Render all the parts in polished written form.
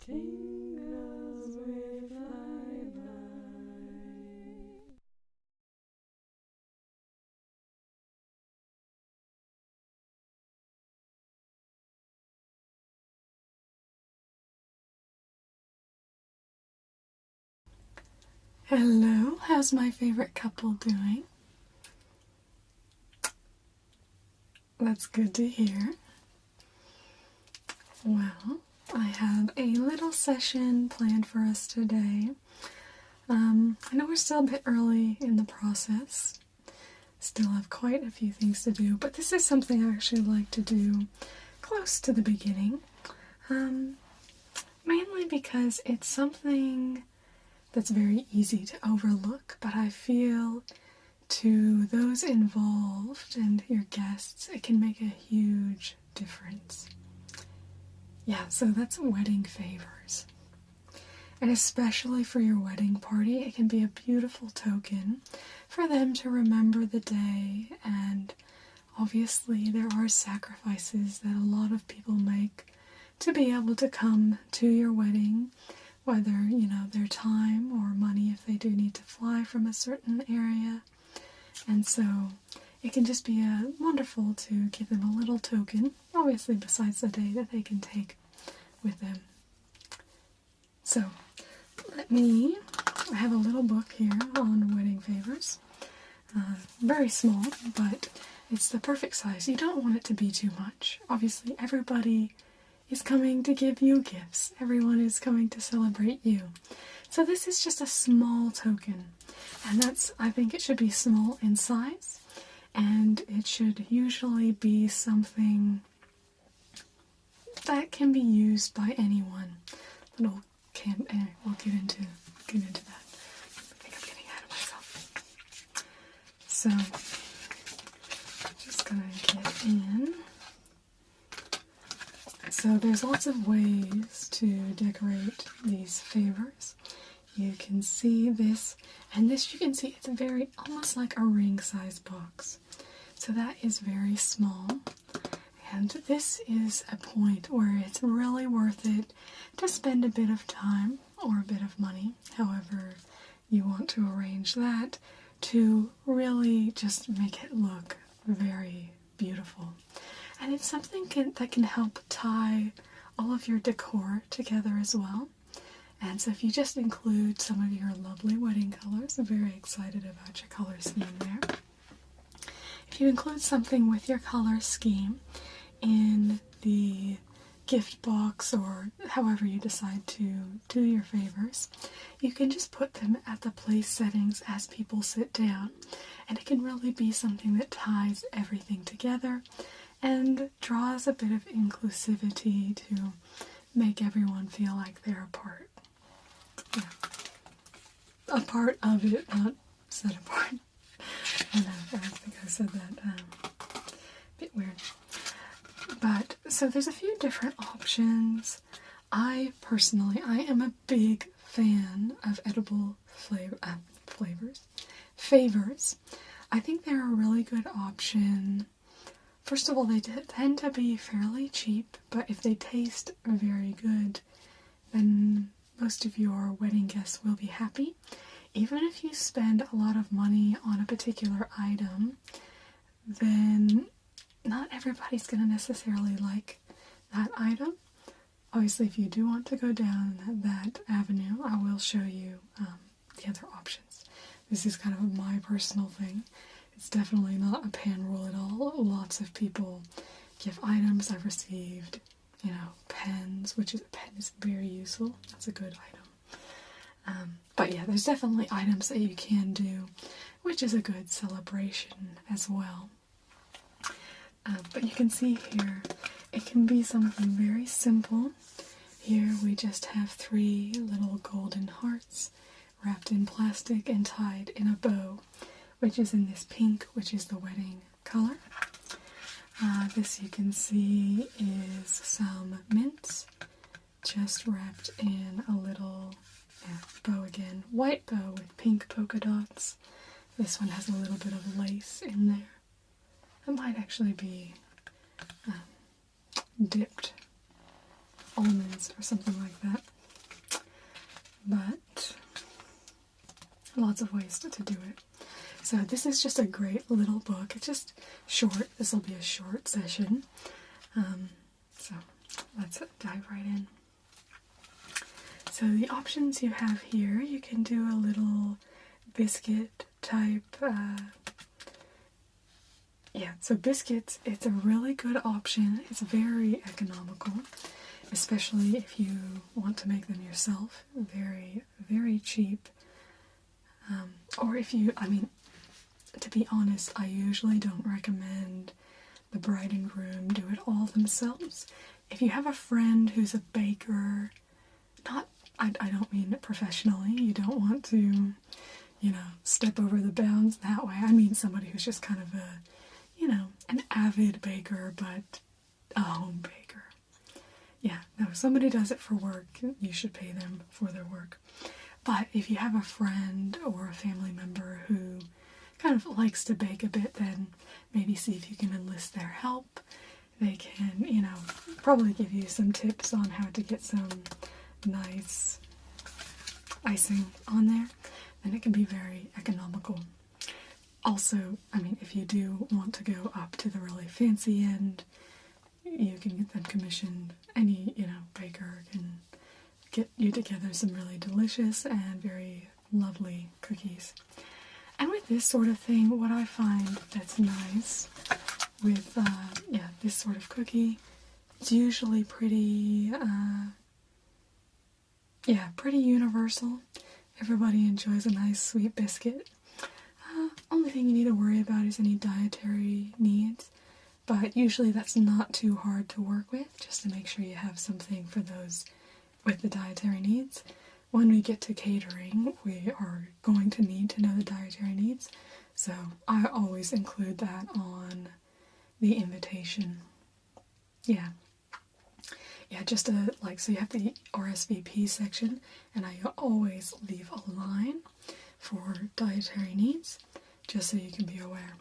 Tingles with light. Hello, how's my favorite couple doing? That's good to hear. Well, I have a little session planned for us today. I know we're still a bit early in the process. Still have quite a few things to do, but this is something I actually like to do close to the beginning. Mainly because it's something that's very easy to overlook, but I feel to those involved and your guests, it can make a huge difference. Yeah, so that's wedding favors. And especially for your wedding party, it can be a beautiful token for them to remember the day. And obviously there are sacrifices that a lot of people make to be able to come to your wedding, whether, their time or money if they do need to fly from a certain area. And so it can just be wonderful to give them a little token, obviously besides the day, that they can take with them. So I have a little book here on wedding favors. Very small, but it's the perfect size. You don't want it to be too much. Obviously everybody is coming to give you gifts. Everyone is coming to celebrate you. So this is just a small token. And I think it should be small in size. And it should usually be something that can be used by anyone. Anyway, we'll get into that. I think I'm getting ahead of myself. So, just gonna get in. So there's lots of ways to decorate these favors. You can see this, and this you can see it's very, almost like a ring-size box. So that is very small. And this is a point where it's really worth it to spend a bit of time or a bit of money, however you want to arrange that, to really just make it look very beautiful. And it's something that can help tie all of your decor together as well. And so if you just include some of your lovely wedding colors, I'm very excited about your color scheme there. If you include something with your color scheme in the gift box or however you decide to do your favors, you can just put them at the place settings as people sit down. And it can really be something that ties everything together and draws a bit of inclusivity to make everyone feel like they're a part. Yeah. A part of it, not set apart. I think I said that a bit weird. But, so there's a few different options. I am a big fan of edible favors. I think they're a really good option. First of all, they tend to be fairly cheap, but if they taste very good, then most of your wedding guests will be happy. Even if you spend a lot of money on a particular item, then not everybody's going to necessarily like that item. Obviously, if you do want to go down that avenue, I will show you the other options. This is kind of my personal thing. It's definitely not a pan rule at all. Lots of people give items. I've received, pens, a pen is very useful. That's a good item. But yeah, there's definitely items that you can do, which is a good celebration as well. But you can see here, it can be something very simple. Here we just have 3 little golden hearts wrapped in plastic and tied in a bow, which is in this pink, which is the wedding color. This you can see is some mints, just wrapped in a little bow again. White bow with pink polka dots. This one has a little bit of lace in there. It might actually be dipped almonds or something like that. lots of ways to do it. So this is just a great little book. It's just short. This will be a short session. So let's dive right in. So the options you have here, you can do a little biscuit type. Yeah, so biscuits, it's a really good option. It's very economical, especially if you want to make them yourself. Very, very cheap. Or if you, I mean, to be honest, I usually don't recommend the bride and groom do it all themselves. If you have a friend who's a baker, I don't mean professionally, you don't want to, you know, step over the bounds that way. I mean somebody who's just kind of a, you know, an avid baker, but a home baker. Yeah, no, if somebody does it for work, you should pay them for their work. But if you have a friend or a family member who kind of likes to bake a bit, then maybe see if you can enlist their help. They can, you know, probably give you some tips on how to get some nice icing on there, then it can be very economical. Also, I mean, if you do want to go up to the really fancy end, you can get them commissioned. Any, you know, baker can get you together some really delicious and very lovely cookies. And with this sort of thing, what I find that's nice with, this sort of cookie, it's usually pretty, pretty universal. Everybody enjoys a nice sweet biscuit. Only thing you need to worry about is any dietary needs, but usually that's not too hard to work with, just to make sure you have something for those with the dietary needs. When we get to catering, we are going to need to know the dietary needs, so I always include that on the invitation. Yeah, just so you have the RSVP section, and I always leave a line for dietary needs, just so you can be aware.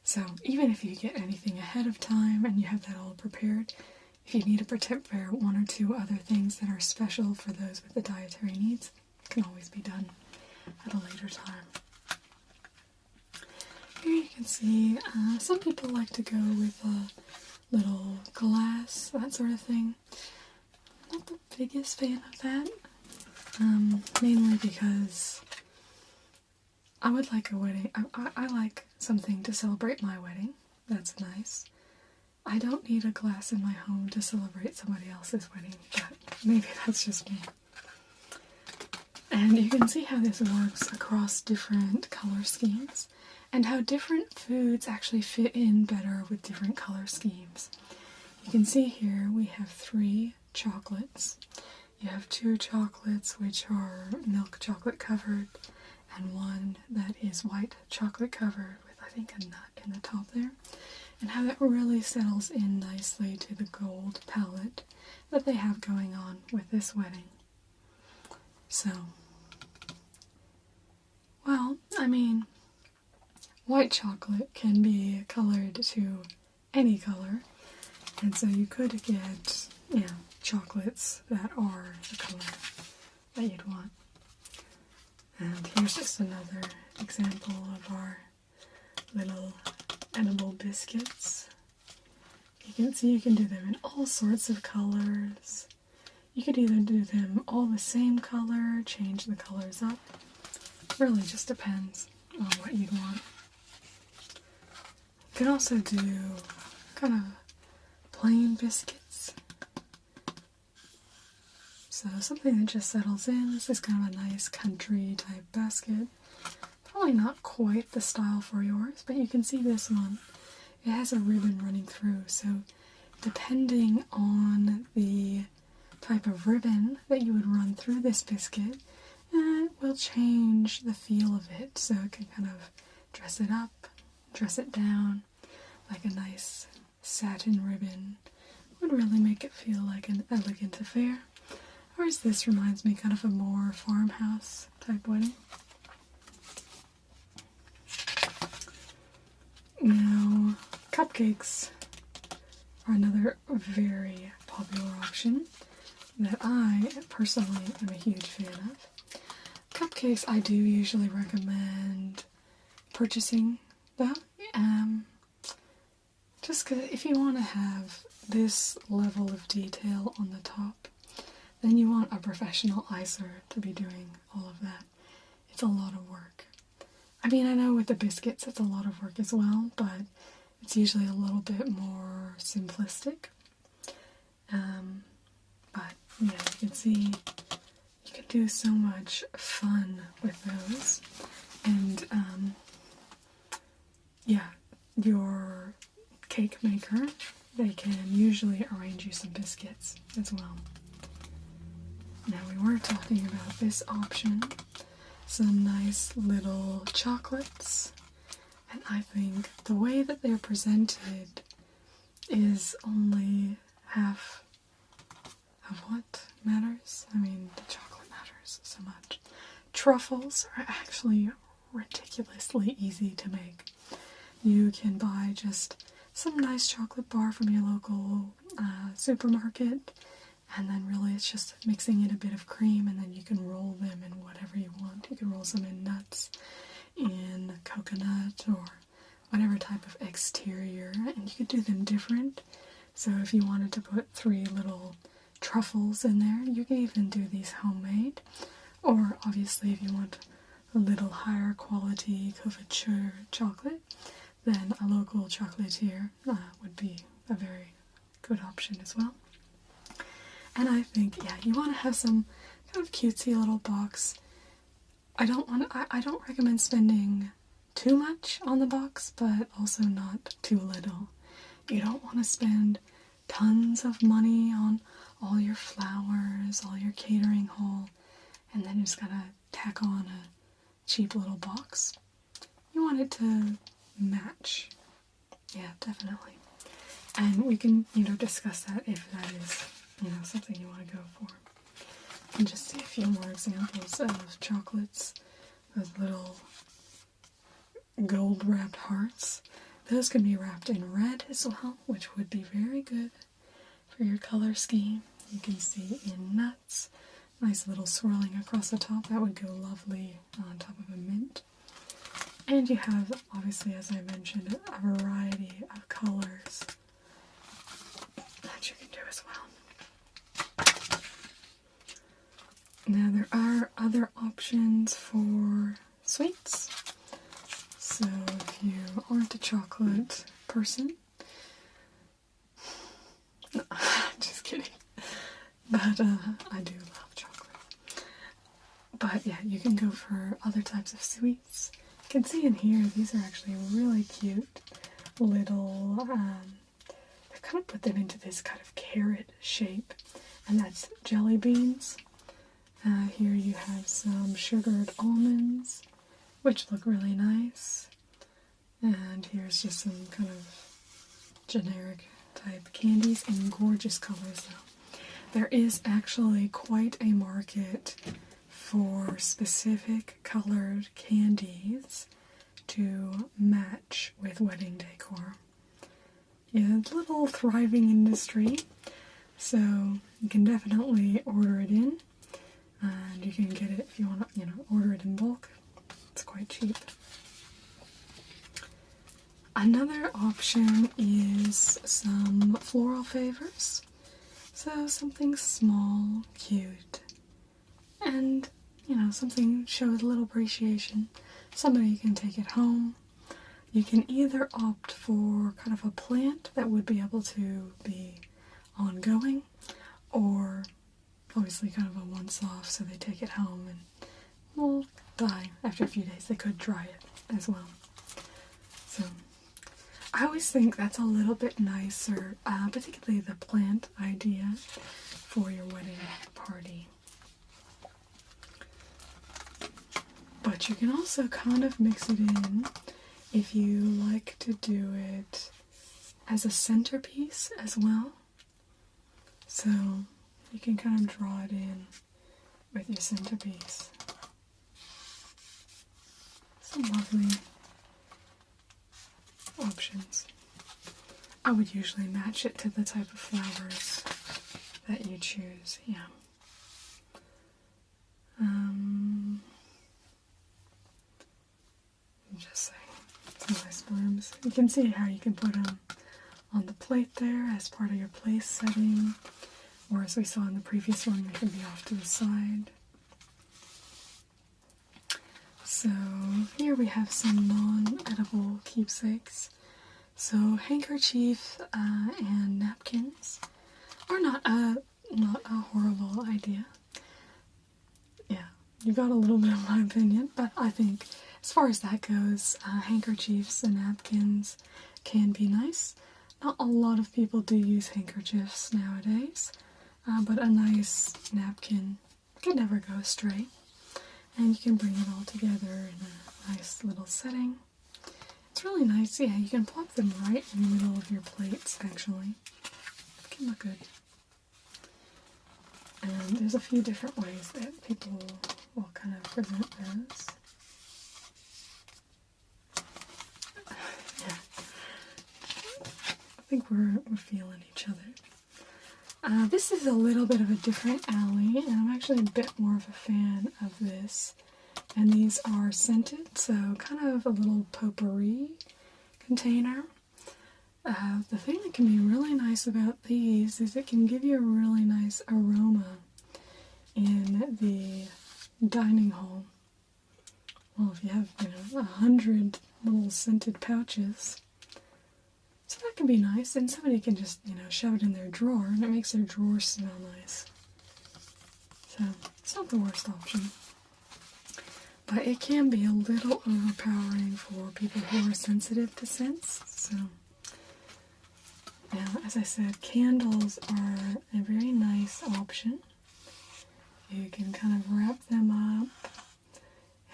So even if you get anything ahead of time and you have that all prepared, if you need to prepare one or two other things that are special for those with the dietary needs, it can always be done at a later time. Here you can see some people like to go with a little glass, that sort of thing. I'm not the biggest fan of that, mainly because I would like a wedding. I like something to celebrate my wedding. That's nice. I don't need a glass in my home to celebrate somebody else's wedding, but maybe that's just me. And you can see how this works across different color schemes, and how different foods actually fit in better with different color schemes. You can see here we have 3 chocolates. You have 2 chocolates which are milk chocolate covered, and 1 that is white chocolate covered with, I think, a nut in the top there. And how that really settles in nicely to the gold palette that they have going on with this wedding. So, well, I mean, white chocolate can be colored to any color, and so you could get, chocolates that are the color that you'd want. And here's just another example of our little edible biscuits. You can see you can do them in all sorts of colors. You could either do them all the same color, change the colors up. It really just depends on what you'd want. You can also do kind of plain biscuits. So something that just settles in. This is kind of a nice country type basket. Probably not quite the style for yours, but you can see this one. It has a ribbon running through, so depending on the type of ribbon that you would run through this biscuit, it will change the feel of it. So it can kind of dress it up, dress it down, like a nice satin ribbon would really make it feel like an elegant affair. Whereas this reminds me kind of a more farmhouse type wedding. Now, cupcakes are another very popular option that I personally am a huge fan of. Cupcakes I do usually recommend purchasing though. Just because if you want to have this level of detail on the top, then you want a professional icer to be doing all of that. It's a lot of work. I mean, I know with the biscuits it's a lot of work as well, but it's usually a little bit more simplistic. But yeah, you can see you can do so much fun with those. And yeah, your cake maker, they can usually arrange you some biscuits as well. Now we were talking about this option, some nice little chocolates, and I think the way that they're presented is only half of what matters. I mean, the chocolate matters so much. Truffles are actually ridiculously easy to make. You can buy just some nice chocolate bar from your local supermarket, and then really it's just mixing in a bit of cream, and then you can roll them in whatever you want. You can roll some in nuts, in coconut, or whatever type of exterior, and you could do them different. So if you wanted to put 3 little truffles in there, you can even do these homemade. Or obviously if you want a little higher quality couverture chocolate, then a local chocolatier would be a very good option as well. And I think, yeah, you want to have some kind of cutesy little box. I don't recommend spending too much on the box, but also not too little. You don't want to spend tons of money on all your flowers, all your catering haul, and then you're just gonna tack on a cheap little box. You want it to match. Yeah, definitely. And we can, discuss that if that is, something you want to go for. And just see a few more examples of chocolates. Those little gold-wrapped hearts. Those can be wrapped in red as well, which would be very good for your color scheme. You can see in nuts. Nice little swirling across the top. That would go lovely on top of a mint. And you have, obviously, as I mentioned, a variety of colors that you can do as well. Now, there are other options for sweets. So, if you aren't a chocolate person, no, just kidding. But I do love chocolate. But yeah, you can go for other types of sweets. You can see in here, these are actually really cute little, they kind of put them into this kind of carrot shape, and that's jelly beans. Here you have some sugared almonds, which look really nice. And here's just some kind of generic type candies in gorgeous colors though. There is actually quite a market for specific colored candies to match with wedding decor. Yeah, it's a little thriving industry, so you can definitely order it in, and you can get it if you want to, order it in bulk. It's quite cheap. Another option is some floral favors. So something small, cute, and, something shows a little appreciation. Somebody can take it home. You can either opt for kind of a plant that would be able to be ongoing, or obviously kind of a once-off, so they take it home and will die after a few days. They could dry it as well. So I always think that's a little bit nicer, particularly the plant idea for your wedding party. But you can also kind of mix it in if you like to do it as a centerpiece as well. So you can kind of draw it in with your centerpiece. Some lovely options. I would usually match it to the type of flowers that you choose, yeah. you can see how you can put them on the plate there as part of your place setting, or as we saw in the previous one, they can be off to the side. So here we have some non-edible keepsakes. So handkerchief and napkins are not a horrible idea. Yeah, you got a little bit of my opinion, but I think as far as that goes, handkerchiefs and napkins can be nice. Not a lot of people do use handkerchiefs nowadays, but a nice napkin can never go astray. And you can bring it all together in a nice little setting. It's really nice, yeah, you can plop them right in the middle of your plates, actually. It can look good. And there's a few different ways that people will kind of present those. Yeah. I think we're feeling each other. This is a little bit of a different alley, and I'm actually a bit more of a fan of this. And these are scented, so kind of a little potpourri container. The thing that can be really nice about these is it can give you a really nice aroma in the dining hall. Well, if you have, 100 little scented pouches, so that can be nice, and somebody can just, shove it in their drawer, and it makes their drawer smell nice. So, it's not the worst option. But it can be a little overpowering for people who are sensitive to scents, so... Now, as I said, candles are a very nice option. You can kind of wrap them up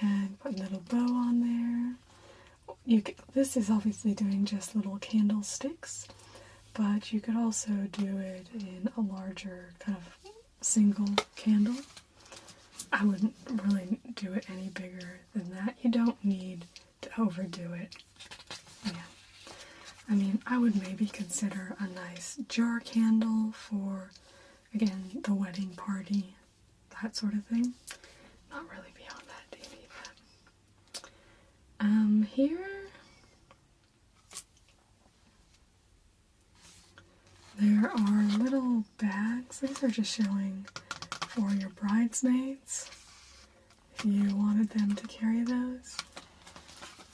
and put a little bow on there. This is obviously doing just little candlesticks, but you could also do it in a larger kind of single candle. I wouldn't really do it any bigger than that. You don't need to overdo it. Yeah. I mean, I would maybe consider a nice jar candle for, again, the wedding party, that sort of thing. Not really beyond that, do you need that? Here, there are little bags. These are just showing for your bridesmaids, if you wanted them to carry those.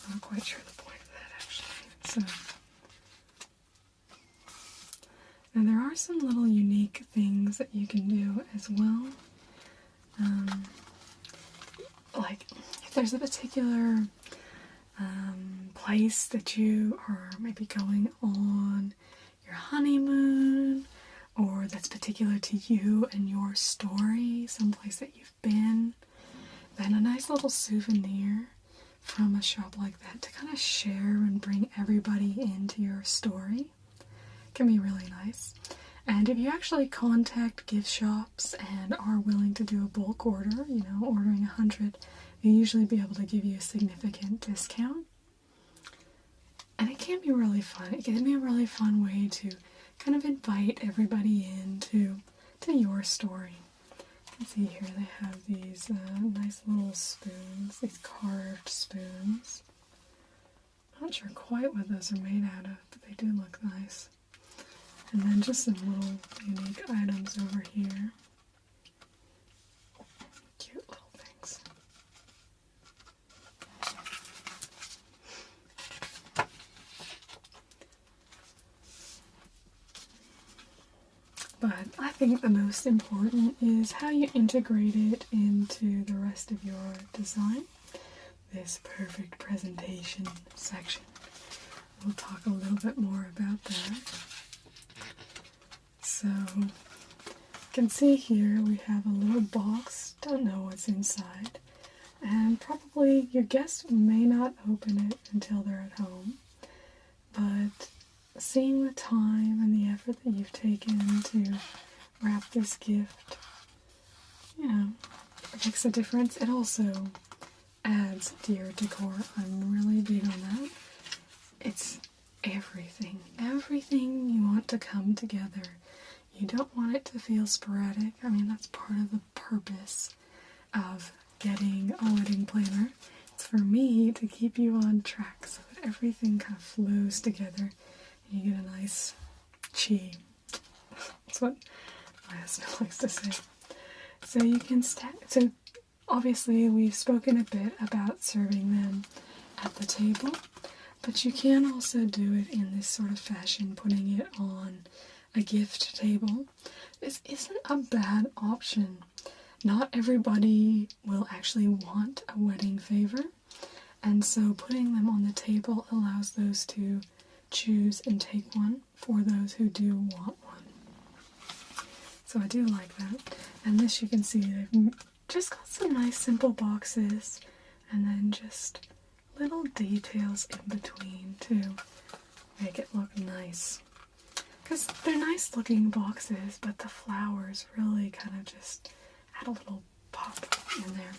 I'm not quite sure the point of that, actually. So, and there are some little unique things that you can do as well. Like, if there's a particular place that you are maybe going on your honeymoon, or that's particular to you and your story, someplace that you've been, then a nice little souvenir from a shop like that to kind of share and bring everybody into your story can be really nice. And if you actually contact gift shops and are willing to do a bulk order, ordering 100, they'll usually be able to give you a significant discount. And it can be really fun. It can be a really fun way to kind of invite everybody into your story. You can see here they have these nice little spoons, these carved spoons. Not sure quite what those are made out of, but they do look nice. And then just some little unique items over here. Cute little things. But I think the most important is how you integrate it into the rest of your design. This perfect presentation section. We'll talk a little bit more about that. So, you can see here we have a little box, don't know what's inside, and probably your guests may not open it until they're at home, but seeing the time and the effort that you've taken to wrap this gift, it makes a difference. It also adds to your decor. I'm really big on that. It's everything. Everything you want to come together. You don't want it to feel sporadic. I mean, that's part of the purpose of getting a wedding planner. It's for me to keep you on track so that everything kind of flows together and you get a nice chi. That's what my husband likes to say. So you can so obviously we've spoken a bit about serving them at the table, but you can also do it in this sort of fashion, putting it on a gift table. This isn't a bad option. Not everybody will actually want a wedding favor, and so putting them on the table allows those to choose and take one for those who do want one. So I do like that. And this, you can see they've just got some nice simple boxes and then just little details in between to make it look nice. Because they're nice looking boxes, but the flowers really kind of just add a little pop in there.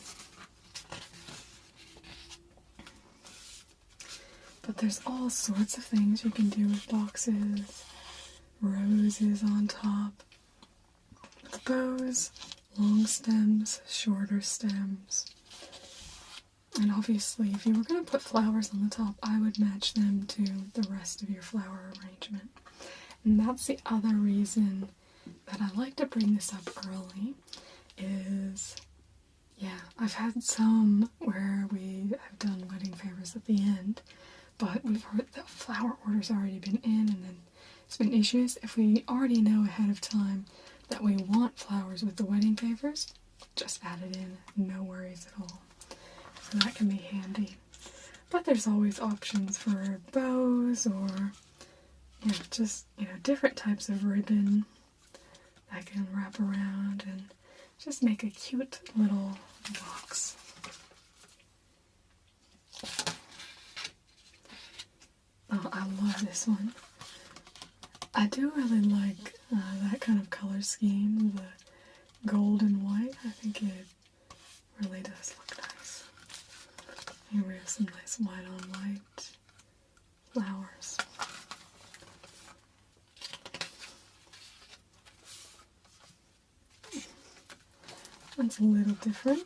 But there's all sorts of things you can do with boxes. Roses on top, with bows, long stems, shorter stems. And obviously, if you were going to put flowers on the top, I would match them to the rest of your flower arrangement. And that's the other reason that I like to bring this up early is, yeah, I've had some where we have done wedding favors at the end, but we've heard that flower order's already been in and then it's been issues. If we already know ahead of time that we want flowers with the wedding favors, just add it in, no worries at all. So that can be handy. But there's always options for bows or, you know, just, you know, different types of ribbon that can wrap around and just make a cute little box. Oh, I love this one. I do really like that kind of color scheme, the gold and white. I think it really does look nice. Here we have some nice white on white flowers. That's a little different.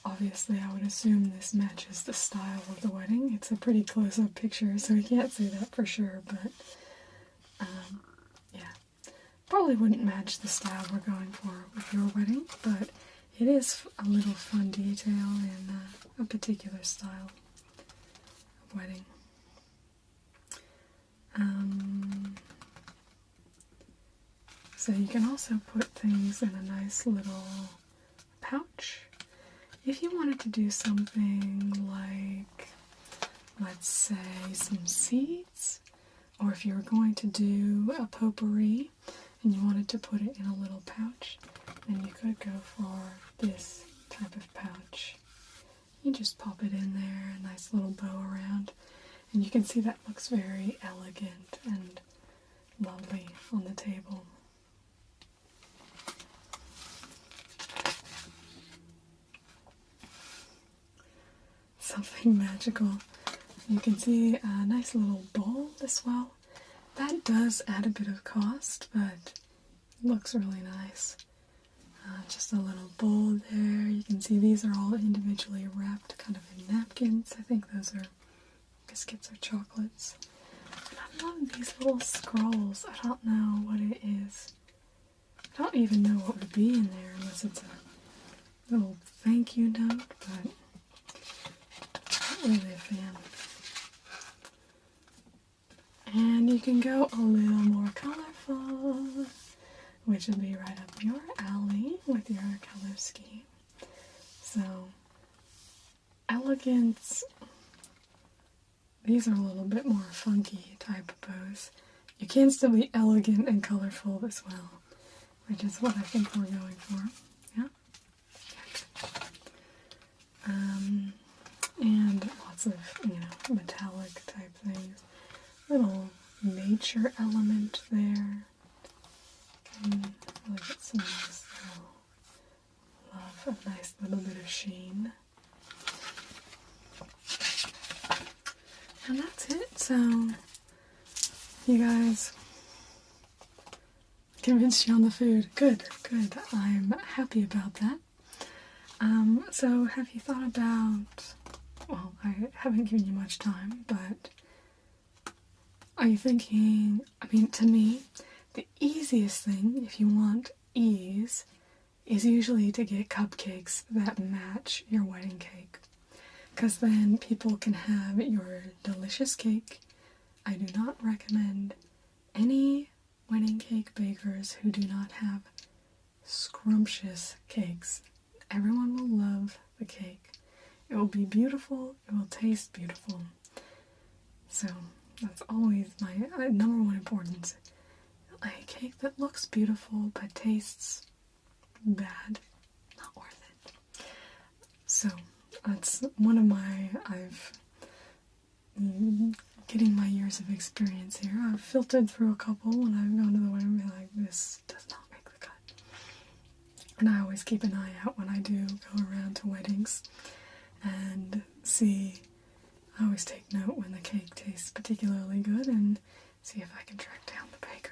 Obviously, I would assume this matches the style of the wedding. It's a pretty close-up picture, so we can't say that for sure, but yeah. Probably wouldn't match the style we're going for with your wedding, but it is a little fun detail in a particular style of wedding. So you can also put things in a nice little pouch. If you wanted to do something like, let's say, some seeds, or if you were going to do a potpourri and you wanted to put it in a little pouch, then you could go for this type of pouch. You just pop it in there, a nice little bow around, and you can see that looks very elegant and lovely on the table. Something magical. You can see a nice little bowl as well. That does add a bit of cost, but it looks really nice. Just a little bowl there. You can see these are all individually wrapped kind of in napkins. I think those are biscuits or chocolates. And I love these little scrolls. I don't know what it is. I don't even know what would be in there unless it's a little thank you note, but really a fan. And you can go a little more colorful, which would be right up your alley with your color scheme. So, elegance. These are a little bit more funky type of bows. You can still be elegant and colorful as well, which is what I think we're going for. Yeah? And lots of, metallic type things. Little nature element there. And really get some nice a nice little bit of sheen. And that's it. So, you guys, convinced you on the food. Good, good. I'm happy about that. So have you thought about, well, I haven't given you much time, but Are you thinking, I mean, to me, the easiest thing, if you want ease, is usually to get cupcakes that match your wedding cake. Because then people can have your delicious cake. I do not recommend any wedding cake bakers who do not have scrumptious cakes. Everyone will love the cake. It will be beautiful, it will taste beautiful. So that's always my number one importance. A cake that looks beautiful but tastes bad, not worth it. So that's one of my, getting my years of experience here. I've filtered through a couple when I've gone to the wedding and be like, this does not make the cut. And I always keep an eye out when I do go around to weddings and see. I always take note when the cake tastes particularly good and see if I can track down the baker.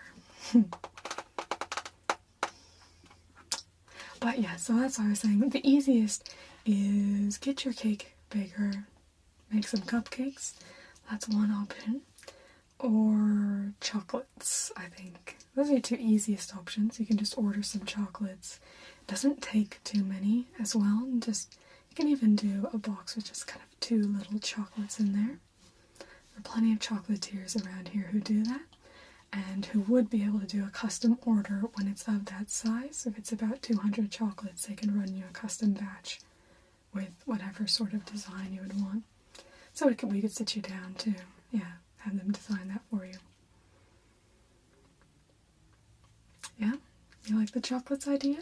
But yeah, so that's what I was saying. The easiest is get your cake baker, make some cupcakes. That's one option. Or chocolates, I think. Those are your two easiest options. You can just order some chocolates. It doesn't take too many as well. And just, you can even do a box with just kind of 2 little chocolates in there. There are plenty of chocolatiers around here who do that, and who would be able to do a custom order when it's of that size. If it's about 200 chocolates, they can run you a custom batch with whatever sort of design you would want. So we could sit you down to, have them design that for you. Yeah? You like the chocolates idea?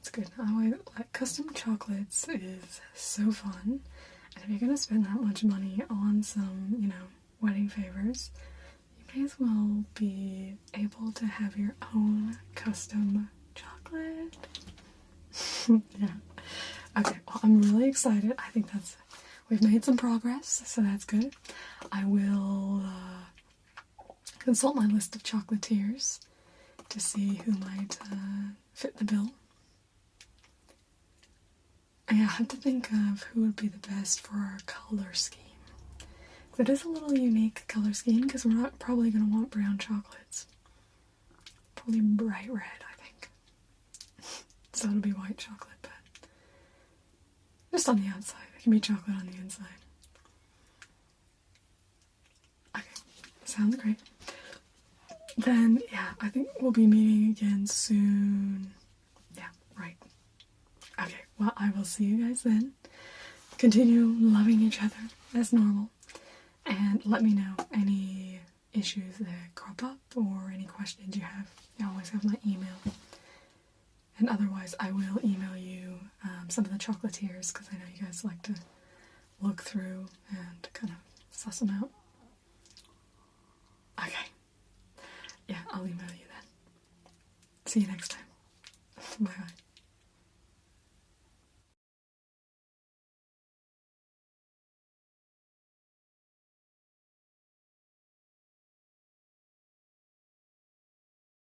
It's good. I always like custom chocolates is so fun. And if you're going to spend that much money on some, wedding favors, you may as well be able to have your own custom chocolate. Yeah. Okay, well, I'm really excited. I think we've made some progress, so that's good. I will consult my list of chocolatiers to see who might fit the bill. I have to think of who would be the best for our color scheme. It is a little unique color scheme because we're not probably going to want brown chocolates. Probably bright red, I think. So it'll be white chocolate, but just on the outside. It can be chocolate on the inside. Okay, sounds great. Then, I think we'll be meeting again soon. Yeah, right. Okay, well, I will see you guys then. Continue loving each other as normal. And let me know any issues that crop up or any questions you have. You always have my email. And otherwise, I will email you some of the chocolatiers because I know you guys like to look through and kind of suss them out. Okay. Yeah, I'll email you then. See you next time.